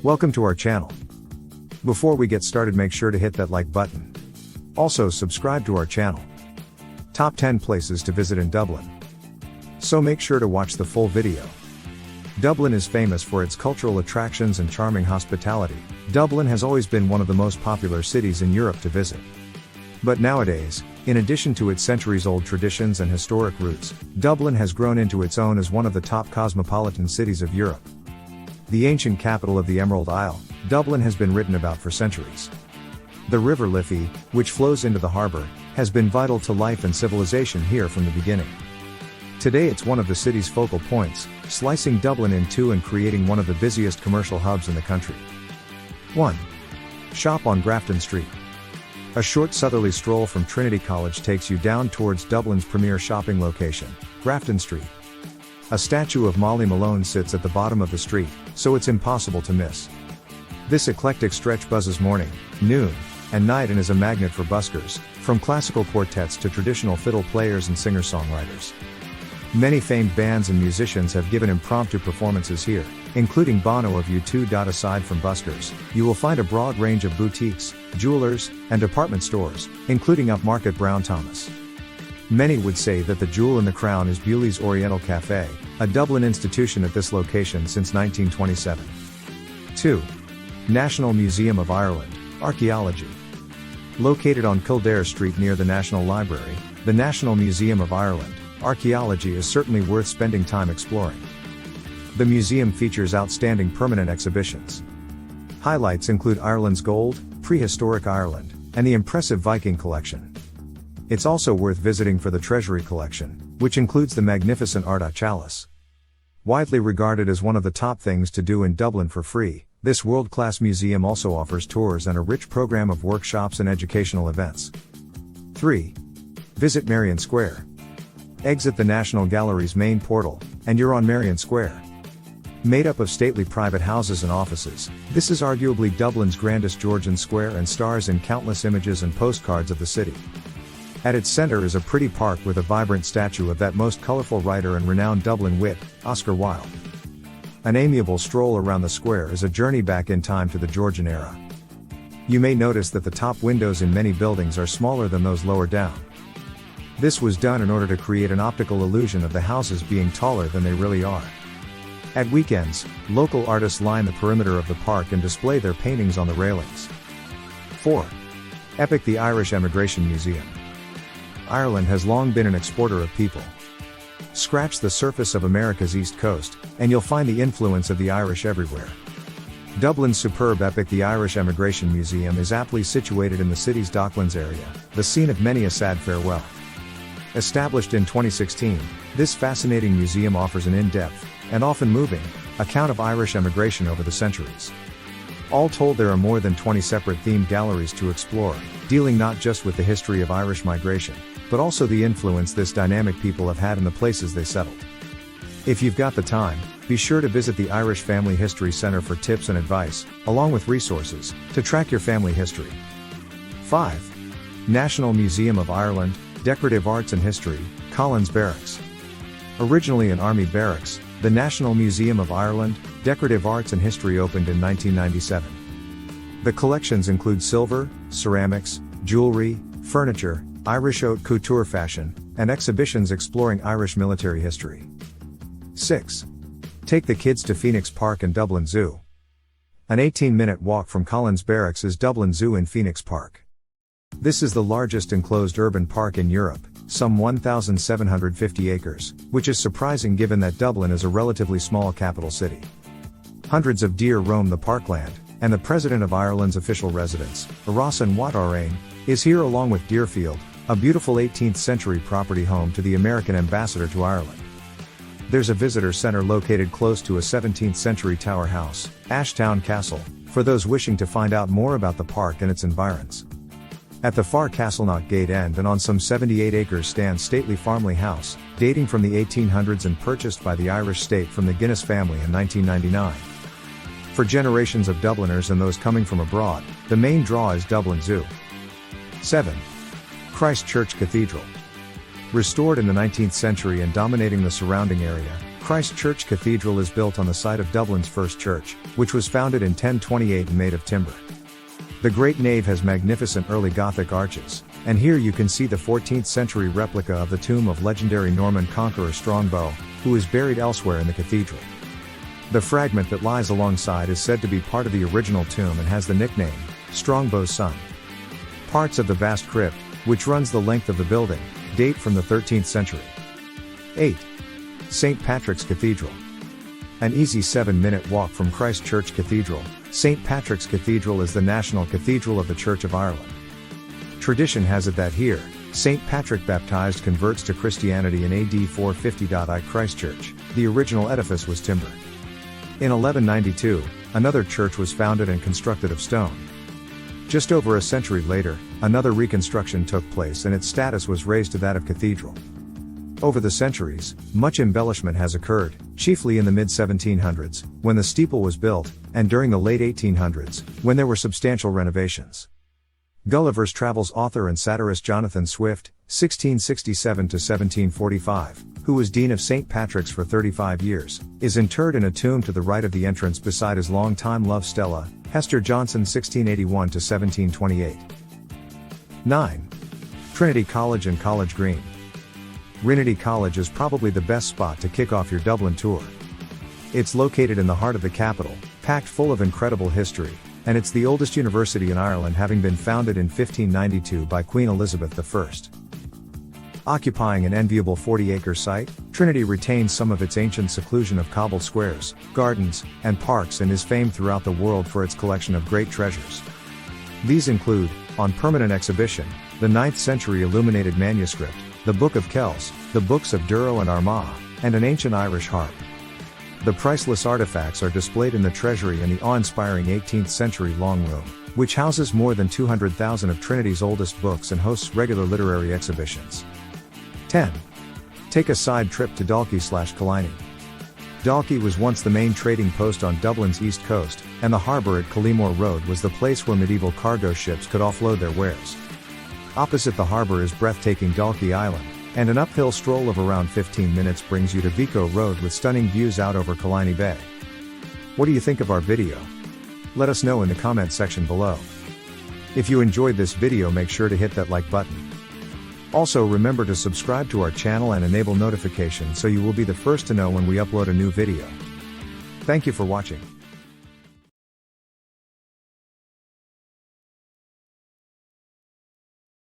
Welcome to our channel. Before we get started, make sure to hit that like button. Also subscribe to our channel. Top 10 places to visit in Dublin. So make sure to watch the full video. Dublin is famous for its cultural attractions and charming hospitality. Dublin has always been one of the most popular cities in Europe to visit. But nowadays, in addition to its centuries-old traditions and historic roots, Dublin has grown into its own as one of the top cosmopolitan cities of Europe. The ancient capital of the Emerald Isle, Dublin has been written about for centuries. The River Liffey, which flows into the harbour, has been vital to life and civilization here from the beginning. Today it's one of the city's focal points, slicing Dublin in two and creating one of the busiest commercial hubs in the country. 1. Shop on Grafton Street. A short southerly stroll from Trinity College takes you down towards Dublin's premier shopping location, Grafton Street. A statue of Molly Malone sits at the bottom of the street, so it's impossible to miss. This eclectic stretch buzzes morning, noon, and night and is a magnet for buskers, from classical quartets to traditional fiddle players and singer-songwriters. Many famed bands and musicians have given impromptu performances here, including Bono of U2. Aside from buskers, you will find a broad range of boutiques, jewelers, and department stores, including upmarket Brown Thomas. Many would say that the jewel in the crown is Bewley's Oriental Cafe, a Dublin institution at this location since 1927. 2. National Museum of Ireland, Archaeology. Located on Kildare Street near the National Library, the National Museum of Ireland, Archaeology is certainly worth spending time exploring. The museum features outstanding permanent exhibitions. Highlights include Ireland's gold, prehistoric Ireland, and the impressive Viking collection. It's also worth visiting for the Treasury collection, which includes the magnificent Ardagh Chalice. Widely regarded as one of the top things to do in Dublin for free, this world-class museum also offers tours and a rich program of workshops and educational events. 3. Visit Merrion Square. Exit the National Gallery's main portal, and you're on Merrion Square. Made up of stately private houses and offices, this is arguably Dublin's grandest Georgian square and stars in countless images and postcards of the city. At its center is a pretty park with a vibrant statue of that most colorful writer and renowned Dublin wit, Oscar Wilde. An amiable stroll around the square is a journey back in time to the Georgian era. You may notice that the top windows in many buildings are smaller than those lower down. This was done in order to create an optical illusion of the houses being taller than they really are. At weekends, local artists line the perimeter of the park and display their paintings on the railings. 4. Epic the Irish Emigration Museum. Ireland has long been an exporter of people. Scratch the surface of America's East Coast, and you'll find the influence of the Irish everywhere. Dublin's superb Epic the Irish Emigration Museum is aptly situated in the city's Docklands area, the scene of many a sad farewell. Established in 2016, this fascinating museum offers an in-depth, and often moving, account of Irish emigration over the centuries. All told, there are more than 20 separate themed galleries to explore, dealing not just with the history of Irish migration, but also the influence this dynamic people have had in the places they settled. If you've got the time, be sure to visit the Irish Family History Centre for tips and advice, along with resources, to track your family history. 5. National Museum of Ireland, Decorative Arts and History, Collins Barracks. Originally an army barracks, the National Museum of Ireland, Decorative Arts and History opened in 1997. The collections include silver, ceramics, jewelry, furniture, Irish haute couture fashion, and exhibitions exploring Irish military history. 6. Take the kids to Phoenix Park and Dublin Zoo. An 18-minute walk from Collins Barracks is Dublin Zoo in Phoenix Park. This is the largest enclosed urban park in Europe, some 1,750 acres, which is surprising given that Dublin is a relatively small capital city. Hundreds of deer roam the parkland, and the President of Ireland's official residence, Arasan Wat Arain, is here along with Deerfield, a beautiful 18th century property home to the American ambassador to Ireland. There's a visitor center located close to a 17th century tower house, Ashtown Castle, for those wishing to find out more about the park and its environs. At the far Castleknock gate end and on some 78 acres stands stately Farmley House, dating from the 1800s and purchased by the Irish state from the Guinness family in 1999. For generations of Dubliners and those coming from abroad, the main draw is Dublin Zoo. 7. Christ Church Cathedral. Restored in the 19th century and dominating the surrounding area, Christ Church Cathedral is built on the site of Dublin's first church, which was founded in 1028 and made of timber. The great nave has magnificent early Gothic arches, and here you can see the 14th century replica of the tomb of legendary Norman conqueror Strongbow, who is buried elsewhere in the cathedral. The fragment that lies alongside is said to be part of the original tomb and has the nickname, Strongbow's Son. Parts of the vast crypt, which runs the length of the building, date from the 13th century. 8. St. Patrick's Cathedral. An easy 7-minute walk from Christ Church Cathedral, St. Patrick's Cathedral is the national cathedral of the Church of Ireland. Tradition has it that here, St. Patrick baptized converts to Christianity in AD 450. I Christ Church, the original edifice was timber. In 1192, another church was founded and constructed of stone. Just over a century later, another reconstruction took place and its status was raised to that of cathedral. Over the centuries, much embellishment has occurred, chiefly in the mid-1700s, when the steeple was built, and during the late 1800s, when there were substantial renovations. Gulliver's Travels author and satirist Jonathan Swift, 1667–1745, who was Dean of St. Patrick's for 35 years, is interred in a tomb to the right of the entrance beside his longtime love Stella, Hester Johnson 1681–1728. 9. Trinity College and College Green. Trinity College is probably the best spot to kick off your Dublin tour. It's located in the heart of the capital, packed full of incredible history, and it's the oldest university in Ireland, having been founded in 1592 by Queen Elizabeth I. Occupying an enviable 40-acre site, Trinity retains some of its ancient seclusion of cobbled squares, gardens, and parks and is famed throughout the world for its collection of great treasures. These include, on permanent exhibition, the 9th century illuminated manuscript, the Book of Kells, the Books of Durrow and Armagh, and an ancient Irish harp. The priceless artifacts are displayed in the treasury and the awe-inspiring 18th century Long Room, which houses more than 200,000 of Trinity's oldest books and hosts regular literary exhibitions. 10. Take a side trip to Dalkey/Killiney. Dalkey was once the main trading post on Dublin's east coast, and the harbour at Cullimore Road was the place where medieval cargo ships could offload their wares. Opposite the harbour is breathtaking Dalkey Island, and an uphill stroll of around 15 minutes brings you to Vico Road with stunning views out over Killiney Bay. What do you think of our video? Let us know in the comment section below. If you enjoyed this video, make sure to hit that like button. Also remember to subscribe to our channel and enable notifications so you will be the first to know when we upload a new video. Thank you for watching.